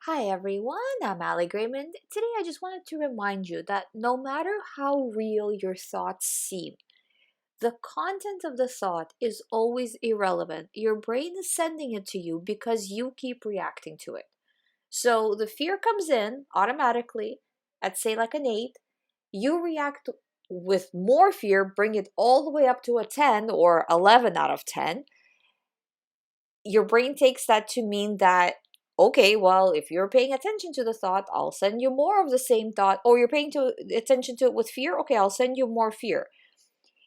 Hi everyone, I'm GREYMOND. Today I just wanted to remind you that no matter how real your thoughts seem, the content of the thought is always irrelevant. Your brain is sending it to you because you keep reacting to it. So the fear comes in automatically at say like an 8. You react with more fear, bring it all the way up to a 10 or 11 out of 10. Your brain takes that to mean that, okay, well, if you're paying attention to the thought, I'll send you more of the same thought. Or you're paying attention to it with fear, okay, I'll send you more fear.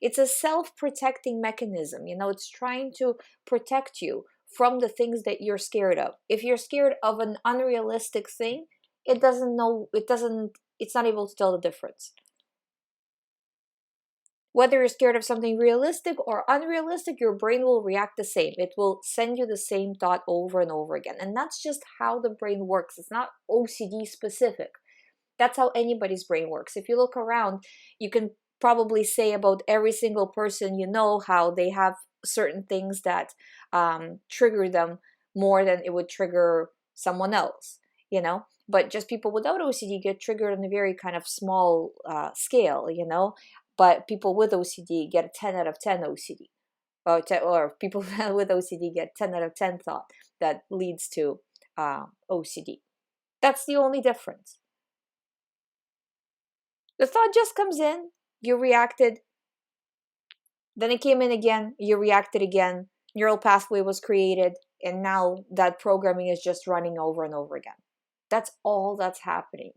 It's a self-protecting mechanism. It's trying to protect you from the things that you're scared of. If you're scared of an unrealistic thing, it's not able to tell the difference. Whether you're scared of something realistic or unrealistic, your brain will react the same. It will send you the same thought over and over again. And that's just how the brain works. It's not OCD specific. That's how anybody's brain works. If you look around, you can probably say about every single person you know how they have certain things that trigger them more than it would trigger someone else, But just people without OCD get triggered on a very kind of small scale, But people with OCD get a 10 out of 10 OCD. Or people with OCD get 10 out of 10 thought that leads to OCD. That's the only difference. The thought just comes in, you reacted, then it came in again, you reacted again, neural pathway was created, and now that programming is just running over and over again. That's all that's happening.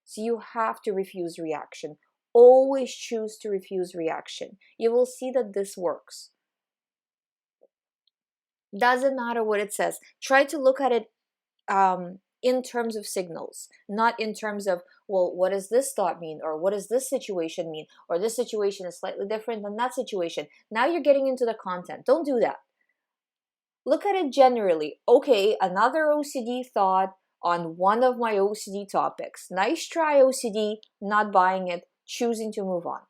So you have to refuse reaction. Always choose to refuse reaction. You will see that this works. Doesn't matter what it says. Try to look at it in terms of signals, not in terms of, well, what does this thought mean? Or what does this situation mean? Or this situation is slightly different than that situation. Now you're getting into the content. Don't do that. Look at it generally. Okay, another OCD thought on one of my OCD topics. Nice try, OCD, not buying it, choosing to move on.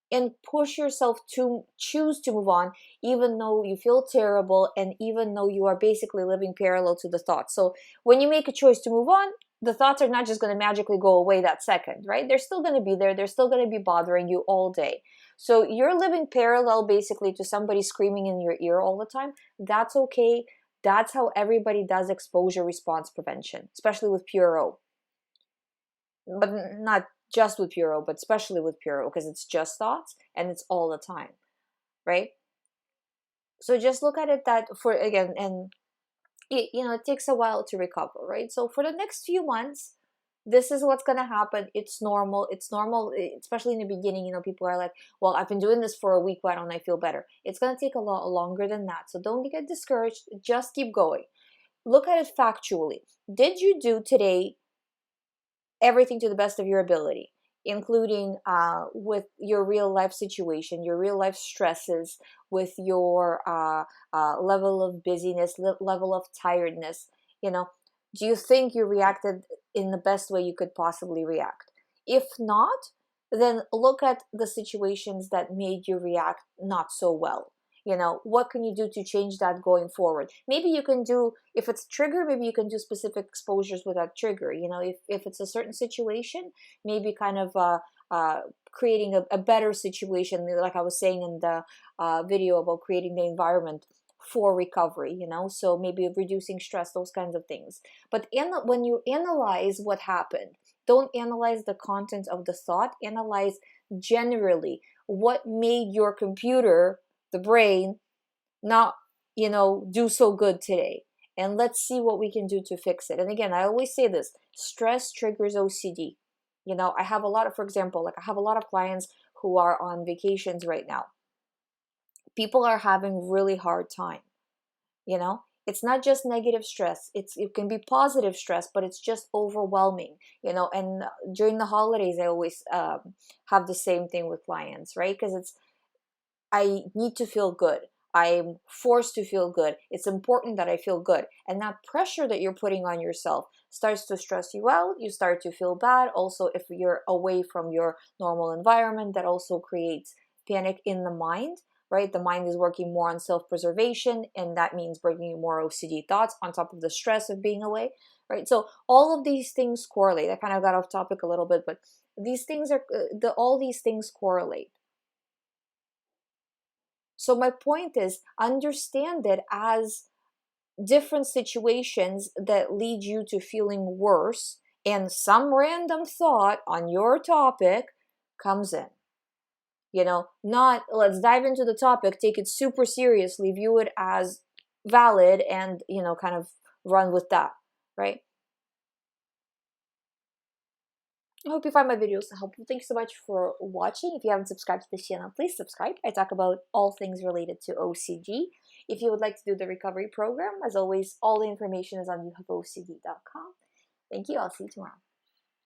And push yourself to choose to move on, even though you feel terrible and even though you are basically living parallel to the thoughts. So when you make a choice to move on, the thoughts are not just going to magically go away that second, right? They're still going to be there. They're still going to be bothering you all day. So you're living parallel basically to somebody screaming in your ear all the time. That's okay. That's how everybody does exposure response prevention, especially with PRO. But not just with PRO, but especially with PRO, because it's just thoughts and it's all the time, right? So just look at it that for, again, and it takes a while to recover, right? So for the next few months, this is what's going to happen. It's normal, especially in the beginning. People are like, well, I've been doing this for a week, why don't I feel better? It's going to take a lot longer than that. So don't get discouraged, just keep going. Look at it factually. Did you do today everything to the best of your ability, including with your real life situation, your real life stresses, with your level of busyness, level of tiredness? Do you think you reacted in the best way you could possibly react? If not, then look at the situations that made you react not so well. What can you do to change that going forward? Maybe you can do, if it's a trigger, maybe you can do specific exposures with that trigger. If it's a certain situation, maybe kind of creating a better situation, like I was saying in the video about creating the environment for recovery, so maybe reducing stress, those kinds of things. But when you analyze what happened, don't analyze the content of the thought, analyze generally what made your computer, the brain, not do so good today, and let's see what we can do to fix it. And again, I always say this: stress triggers OCD. I have a lot of, for example, I have a lot of clients who are on vacations right now. People are having really hard time. It's not just negative stress, it can be positive stress, but it's just overwhelming. And during the holidays, I always have the same thing with clients, right? Because I need to feel good. I'm forced to feel good. It's important that I feel good. And that pressure that you're putting on yourself starts to stress you out. You start to feel bad. Also, if you're away from your normal environment, that also creates panic in the mind. right? The mind is working more on self-preservation, and that means bringing you more OCD thoughts on top of the stress of being away, right? So all of these things correlate. I kind of got off topic a little bit, but these things are all these things correlate. So my point is, understand it as different situations that lead you to feeling worse, and some random thought on your topic comes in. Not let's dive into the topic, take it super seriously, view it as valid, and kind of run with that, right? I hope you find my videos helpful. Thanks so much for watching. If you haven't subscribed to this channel, please subscribe. I talk about all things related to OCD. If you would like to do the recovery program, as always, all the information is on youhaveocd.com. Thank you. I'll see you tomorrow.